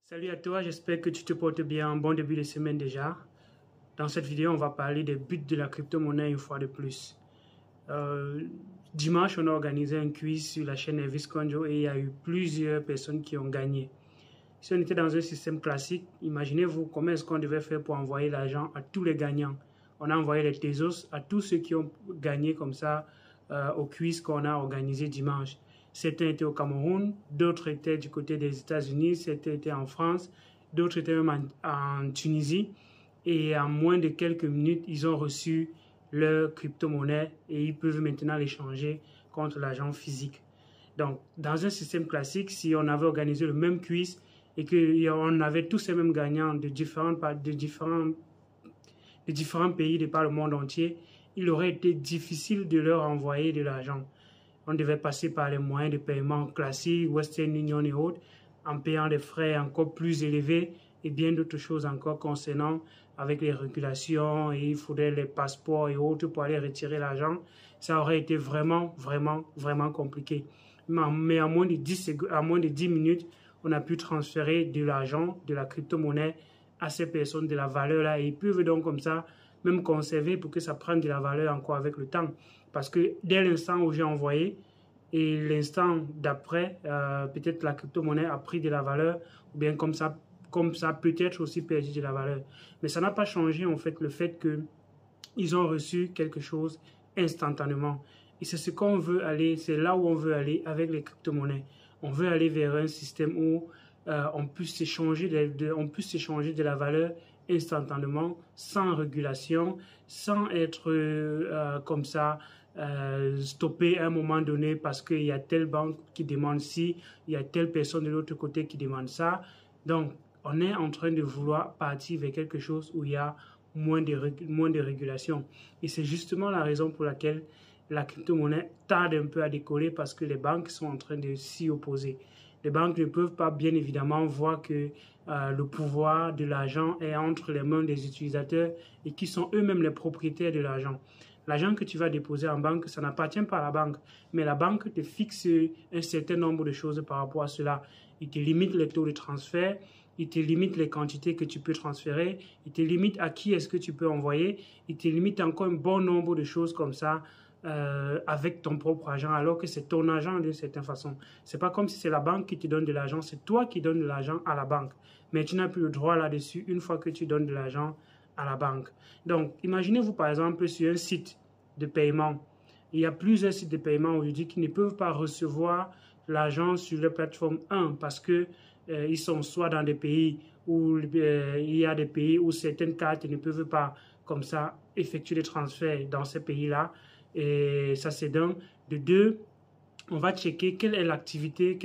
Salut à toi, j'espère que tu te portes bien. Bon début de semaine déjà. Dans cette vidéo, on va parler des buts de la crypto-monnaie une fois de plus. Euh, Dimanche, on a organisé un quiz sur la chaîne Elvis Conjo et il y a eu plusieurs personnes qui ont gagné. Si on était dans un système classique, imaginez-vous comment est-ce qu'on devait faire pour envoyer l'argent à tous les gagnants. On a envoyé les Tezos à tous ceux qui ont gagné comme ça au quiz qu'on a organisé dimanche. Certains étaient au Cameroun, d'autres étaient du côté des États-Unis, certains étaient en France, d'autres étaient même en Tunisie. Et en moins de quelques minutes, ils ont reçu leur crypto-monnaie et ils peuvent maintenant l'échanger contre l'argent physique. Donc, dans un système classique, si on avait organisé le même quiz et qu'on avait tous ces mêmes gagnants de différents pays de par le monde entier, il aurait été difficile de leur envoyer de l'argent. On devait passer par les moyens de paiement classiques, Western Union et autres, en payant des frais encore plus élevés et bien d'autres choses encore concernant avec les régulations et il faudrait les passeports et autres pour aller retirer l'argent. Ça aurait été vraiment compliqué. Mais en moins de 10 minutes, on a pu transférer de l'argent, de la crypto-monnaie à ces personnes de la valeur là et ils peuvent donc comme ça même conserver pour que ça prenne de la valeur encore avec le temps. Parce que dès l'instant où j'ai envoyé et l'instant d'après, peut-être la crypto-monnaie a pris de la valeur ou bien comme ça peut-être aussi perdu de la valeur. Mais ça n'a pas changé en fait le fait qu'ils ont reçu quelque chose instantanément. Et c'est ce qu'on veut aller, c'est là où on veut aller avec les crypto-monnaies. On veut aller vers un système où on puisse s'échanger de la valeur instantanément, sans régulation, sans être comme ça stoppé à un moment donné parce qu'il y a telle banque qui demande ci, il y a telle personne de l'autre côté qui demande ça. Donc, on est en train de vouloir partir vers quelque chose où il y a moins de régulation. Et c'est justement la raison pour laquelle la crypto-monnaie tarde un peu à décoller parce que les banques sont en train de s'y opposer. Les banques ne peuvent pas, bien évidemment, voir que le pouvoir de l'argent est entre les mains des utilisateurs et qui sont eux-mêmes les propriétaires de l'argent. L'argent que tu vas déposer en banque, ça n'appartient pas à la banque, mais la banque te fixe un certain nombre de choses par rapport à cela. Il te limite les taux de transfert, il te limite les quantités que tu peux transférer, il te limite à qui est-ce que tu peux envoyer, il te limite encore un bon nombre de choses comme ça avec ton propre argent, alors que c'est ton argent d'une certaine façon. C'est pas comme si c'est la banque qui te donne de l'argent, c'est toi qui donnes de l'argent à la banque. Mais tu n'as plus le droit là-dessus une fois que tu donnes de l'argent à la banque. Donc, imaginez-vous par exemple sur un site de paiement. Il y a plusieurs sites de paiement aujourd'hui qui ne peuvent pas recevoir l'argent sur la plateforme 1 parce que ils sont soit dans des pays où il y a des pays où certaines cartes ne peuvent pas comme ça effectuer des transferts dans ces pays-là. Et ça c'est d'un. De deux, on va checker quelle est l'activité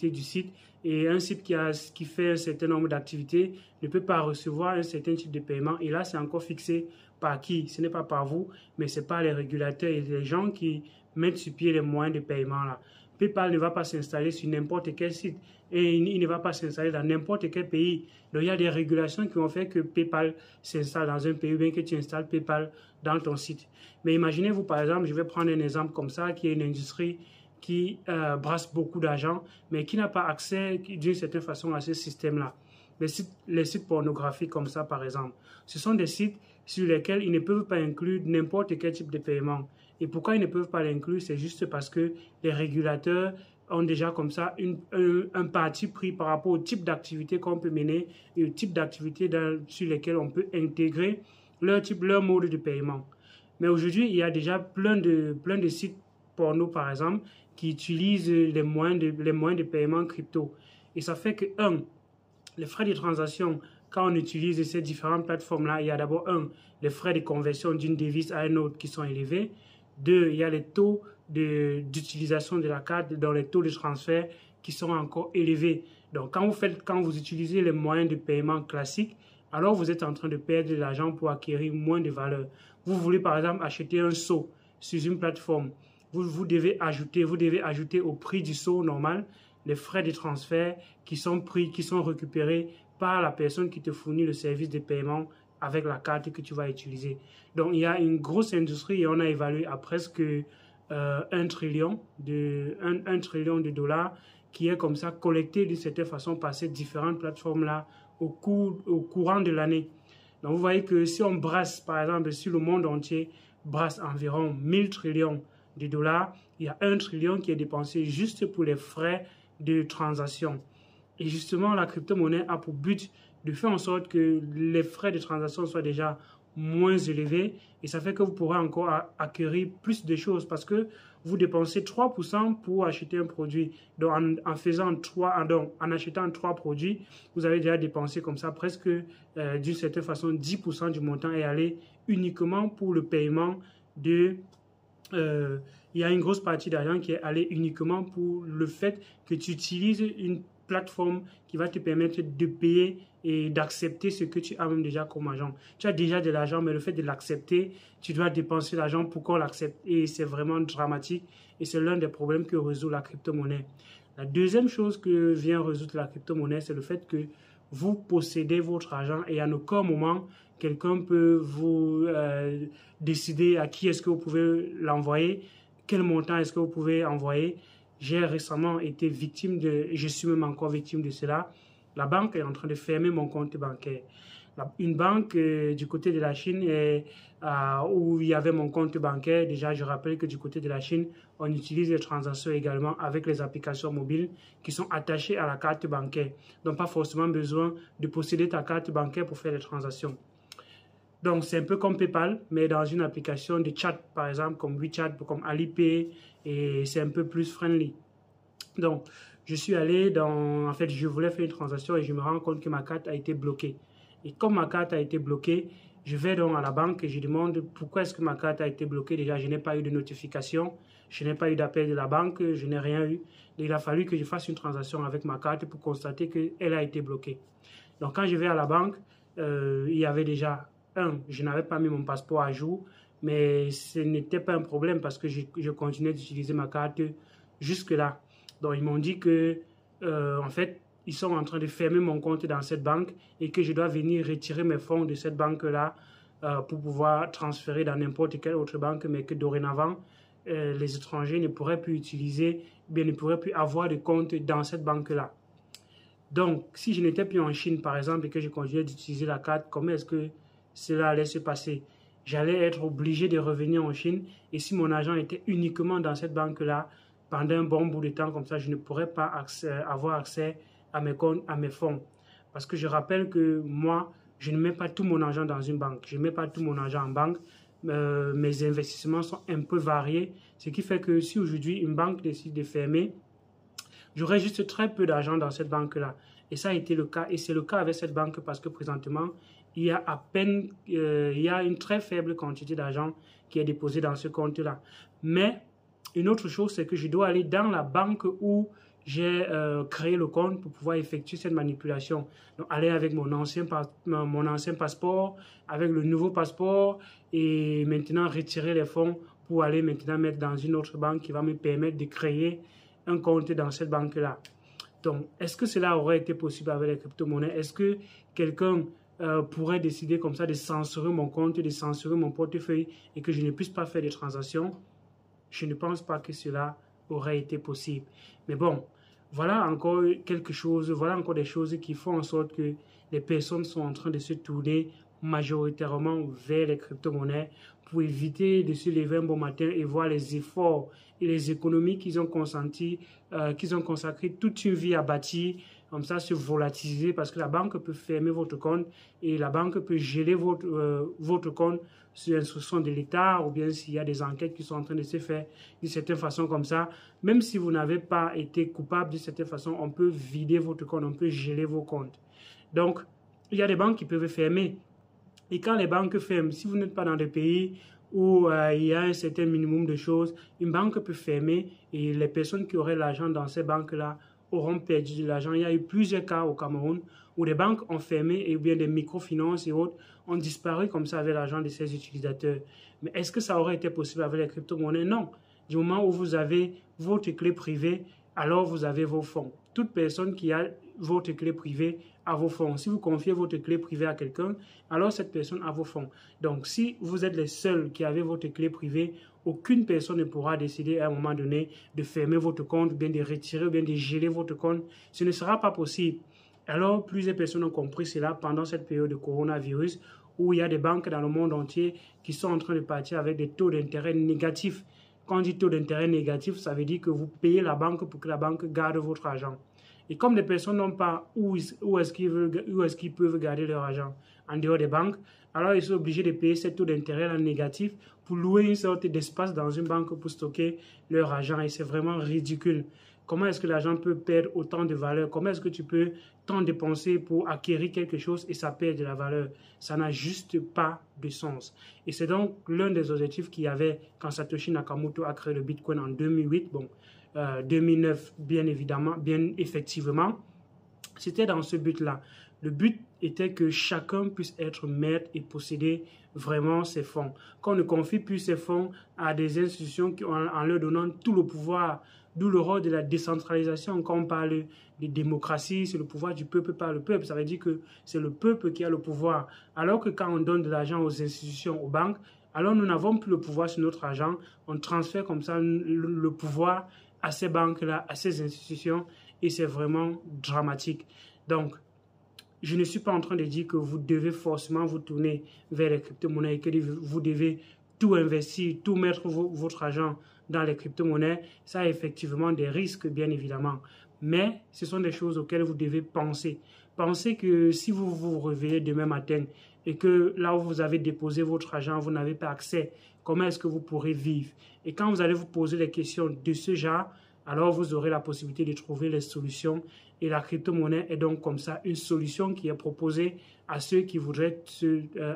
du site. Et un site qui fait un certain nombre d'activités ne peut pas recevoir un certain type de paiement. Et là, c'est encore fixé par qui? Ce n'est pas par vous, mais c'est par les régulateurs et les gens qui mettent sur pied les moyens de paiement là. PayPal ne va pas s'installer sur n'importe quel site et il ne va pas s'installer dans n'importe quel pays. Donc, il y a des régulations qui vont faire que PayPal s'installe dans un pays ou bien que tu installes PayPal dans ton site. Mais imaginez-vous, par exemple, je vais prendre un exemple comme ça, qui est une industrie qui brasse beaucoup d'argent, mais qui n'a pas accès d'une certaine façon à ce système-là. Les sites pornographiques comme ça, par exemple, ce sont des sites sur lesquels ils ne peuvent pas inclure n'importe quel type de paiement. Et pourquoi ils ne peuvent pas l'inclure? C'est juste parce que les régulateurs ont déjà comme ça un parti pris par rapport au type d'activité qu'on peut mener et au type d'activité sur lesquelles on peut intégrer leur mode de paiement. Mais aujourd'hui, il y a déjà plein de sites porno, par exemple, qui utilisent les moyens de paiement crypto. Et ça fait que, les frais de transaction, quand on utilise ces différentes plateformes-là, il y a d'abord, les frais de conversion d'une devise à une autre qui sont élevés. 2, il y a les taux d'utilisation de la carte, dans les taux de transfert qui sont encore élevés. Donc, quand vous utilisez les moyens de paiement classiques, alors vous êtes en train de perdre de l'argent pour acquérir moins de valeur. Vous voulez par exemple acheter un seau sur une plateforme. Vous devez ajouter au prix du seau normal les frais de transfert qui sont récupérés par la personne qui te fournit le service de paiement avec la carte que tu vas utiliser. Donc, il y a une grosse industrie et on a évalué à presque 1 trillion de dollars qui est comme ça collecté d'une certaine façon par ces différentes plateformes-là au courant de l'année. Donc vous voyez que si on brasse, par exemple, si le monde entier brasse environ 1000 trillions de dollars, il y a 1 trillion qui est dépensé juste pour les frais de transaction. Et justement, la crypto-monnaie a pour but de faire en sorte que les frais de transaction soient déjà moins élevés et ça fait que vous pourrez encore acquérir plus de choses parce que vous dépensez 3% pour acheter un produit. Donc en achetant 3 produits, vous avez déjà dépensé comme ça presque d'une certaine façon 10% du montant est allé uniquement pour le paiement de... il y a une grosse partie d'argent qui est allée uniquement pour le fait que tu utilises une plateforme qui va te permettre de payer et d'accepter ce que tu as même déjà comme argent. Tu as déjà de l'argent, mais le fait de l'accepter, tu dois dépenser l'argent pour qu'on l'accepte. Et c'est vraiment dramatique. Et c'est l'un des problèmes que résout la crypto-monnaie. La deuxième chose que vient résoudre la crypto-monnaie, c'est le fait que vous possédez votre argent et à aucun moment, quelqu'un peut vous décider à qui est-ce que vous pouvez l'envoyer, quel montant est-ce que vous pouvez envoyer. J'ai récemment été victime je suis même encore victime de cela. La banque est en train de fermer mon compte bancaire. Une banque du côté de la Chine où il y avait mon compte bancaire. Déjà, je rappelle que du côté de la Chine, on utilise les transactions également avec les applications mobiles qui sont attachées à la carte bancaire. Donc, pas forcément besoin de posséder ta carte bancaire pour faire les transactions. Donc, c'est un peu comme PayPal, mais dans une application de chat, par exemple, comme WeChat, comme Alipay, et c'est un peu plus friendly. Donc, je suis allé en fait, je voulais faire une transaction et je me rends compte que ma carte a été bloquée. Et comme ma carte a été bloquée, je vais donc à la banque et je demande pourquoi est-ce que ma carte a été bloquée. Déjà, je n'ai pas eu de notification, je n'ai pas eu d'appel de la banque, je n'ai rien eu. Et il a fallu que je fasse une transaction avec ma carte pour constater qu'elle a été bloquée. Donc, quand je vais à la banque, il y avait déjà, je n'avais pas mis mon passeport à jour, mais ce n'était pas un problème parce que je continuais d'utiliser ma carte jusque-là. Donc, ils m'ont dit que, en fait, ils sont en train de fermer mon compte dans cette banque et que je dois venir retirer mes fonds de cette banque-là pour pouvoir transférer dans n'importe quelle autre banque, mais que dorénavant, les étrangers ne pourraient plus utiliser, bien ne pourraient plus avoir de compte dans cette banque-là. Donc, si je n'étais plus en Chine, par exemple, et que je continuais d'utiliser la carte, comment est-ce que cela allait se passer? J'allais être obligé de revenir en Chine et si mon argent était uniquement dans cette banque-là, pendant un bon bout de temps comme ça, je ne pourrais pas avoir accès à mes comptes, à mes fonds. Parce que je rappelle que moi, je ne mets pas tout mon argent dans une banque. Je ne mets pas tout mon argent en banque. Mes investissements sont un peu variés. Ce qui fait que si aujourd'hui une banque décide de fermer, j'aurai juste très peu d'argent dans cette banque-là. Et ça a été le cas. Et c'est le cas avec cette banque parce que présentement, il y a une très faible quantité d'argent qui est déposée dans ce compte-là. Mais une autre chose, c'est que je dois aller dans la banque où j'ai créé le compte pour pouvoir effectuer cette manipulation. Donc, aller avec mon ancien passeport, avec le nouveau passeport et maintenant retirer les fonds pour aller maintenant mettre dans une autre banque qui va me permettre de créer un compte dans cette banque-là. Donc, est-ce que cela aurait été possible avec les crypto-monnaies? Est-ce que quelqu'un pourrait décider comme ça de censurer mon compte, de censurer mon portefeuille et que je ne puisse pas faire des transactions? Je ne pense pas que cela aurait été possible. Mais bon, voilà encore quelque chose, voilà encore des choses qui font en sorte que les personnes sont en train de se tourner majoritairement vers les crypto-monnaies pour éviter de se lever un bon matin et voir les efforts et les économies qu'ils ont consentis, qu'ils ont consacré toute une vie à bâtir, comme ça se volatiliser parce que la banque peut fermer votre compte et la banque peut geler votre compte sur instruction de l'État ou bien s'il y a des enquêtes qui sont en train de se faire d'une certaine façon comme ça. Même si vous n'avez pas été coupable d'une certaine façon, on peut vider votre compte, on peut geler vos comptes. Donc, il y a des banques qui peuvent fermer. Et quand les banques ferment, si vous n'êtes pas dans des pays où il y a un certain minimum de choses, une banque peut fermer et les personnes qui auraient l'argent dans ces banques-là auront perdu de l'argent. Il y a eu plusieurs cas au Cameroun où des banques ont fermé et bien des microfinances et autres ont disparu comme ça avec l'argent de ces utilisateurs. Mais est-ce que ça aurait été possible avec les crypto-monnaies? Non. Du moment où vous avez votre clé privée, alors vous avez vos fonds. toute personne qui a votre clé privée a vos fonds. Si vous confiez votre clé privée à quelqu'un, alors cette personne a vos fonds. Donc, si vous êtes les seuls qui avez votre clé privée, aucune personne ne pourra décider à un moment donné de fermer votre compte, bien de retirer, ou bien de geler votre compte. Ce ne sera pas possible. Alors, plusieurs personnes ont compris cela pendant cette période de coronavirus où il y a des banques dans le monde entier qui sont en train de partir avec des taux d'intérêt négatifs. Quand on dit taux d'intérêt négatif, ça veut dire que vous payez la banque pour que la banque garde votre argent. Et comme les personnes n'ont pas où est-ce qu'ils peuvent garder leur argent en dehors des banques, alors ils sont obligés de payer ces taux d'intérêt négatifs pour louer une sorte d'espace dans une banque pour stocker leur argent. Et c'est vraiment ridicule. Comment est-ce que l'argent peut perdre autant de valeur? Comment est-ce que tu peux tant dépenser pour acquérir quelque chose et ça perd de la valeur? Ça n'a juste pas de sens. Et c'est donc l'un des objectifs qu'il y avait quand Satoshi Nakamoto a créé le Bitcoin en 2008. Bon, 2009, bien évidemment, bien effectivement, c'était dans ce but-là. Le but était que chacun puisse être maître et posséder vraiment ses fonds. Qu'on ne confie plus ses fonds à des institutions en leur donnant tout le pouvoir, d'où le rôle de la décentralisation. Quand on parle de démocratie, c'est le pouvoir du peuple par le peuple. Ça veut dire que c'est le peuple qui a le pouvoir. Alors que quand on donne de l'argent aux institutions, aux banques, alors nous n'avons plus le pouvoir sur notre argent. On transfère comme ça le pouvoir à ces banques-là, à ces institutions, et c'est vraiment dramatique. Donc, je ne suis pas en train de dire que vous devez forcément vous tourner vers les crypto-monnaies et que vous devez tout investir, tout mettre votre argent dans les crypto-monnaies. Ça a effectivement des risques, bien évidemment. Mais ce sont des choses auxquelles vous devez penser. Pensez que si vous vous réveillez demain matin et que là où vous avez déposé votre argent, vous n'avez pas accès, comment est-ce que vous pourrez vivre? Et quand vous allez vous poser des questions de ce genre, alors vous aurez la possibilité de trouver les solutions. Et la crypto-monnaie est donc comme ça une solution qui est proposée à ceux qui voudraient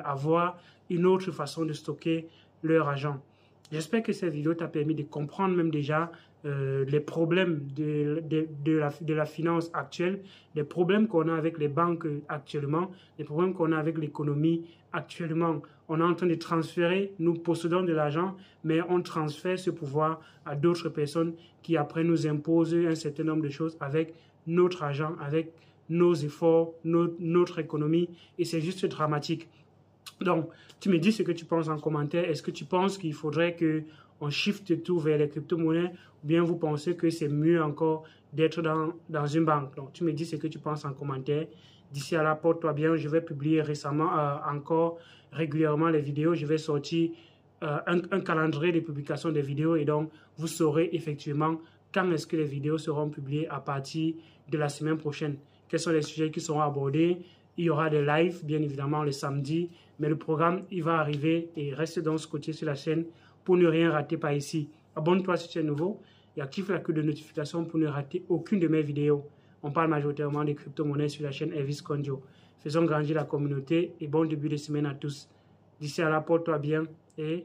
avoir une autre façon de stocker leur argent. J'espère que cette vidéo t'a permis de comprendre même déjà les problèmes de la finance actuelle, les problèmes qu'on a avec les banques actuellement, les problèmes qu'on a avec l'économie actuellement. On est en train de transférer, nous possédons de l'argent, mais on transfère ce pouvoir à d'autres personnes qui après nous imposent un certain nombre de choses avec notre argent, avec nos efforts, notre économie, et c'est juste dramatique. Donc, tu me dis ce que tu penses en commentaire. Est-ce que tu penses qu'il faudrait qu'on shift tout vers les crypto-monnaies ou bien vous pensez que c'est mieux encore d'être dans une banque? Donc, tu me dis ce que tu penses en commentaire. D'ici à là, porte-toi bien. Je vais publier encore régulièrement les vidéos. Je vais sortir un calendrier de publication des vidéos et donc vous saurez effectivement quand est-ce que les vidéos seront publiées à partir de la semaine prochaine. Quels sont les sujets qui seront abordés? Il y aura des lives, bien évidemment, le samedi. Mais le programme, il va arriver et reste donc scotché sur la chaîne pour ne rien rater par ici. Abonne-toi si tu es nouveau et active la cloche de notification pour ne rater aucune de mes vidéos. On parle majoritairement des crypto-monnaies sur la chaîne Elvis Konjo. Faisons grandir la communauté et bon début de semaine à tous. D'ici à là, porte-toi bien et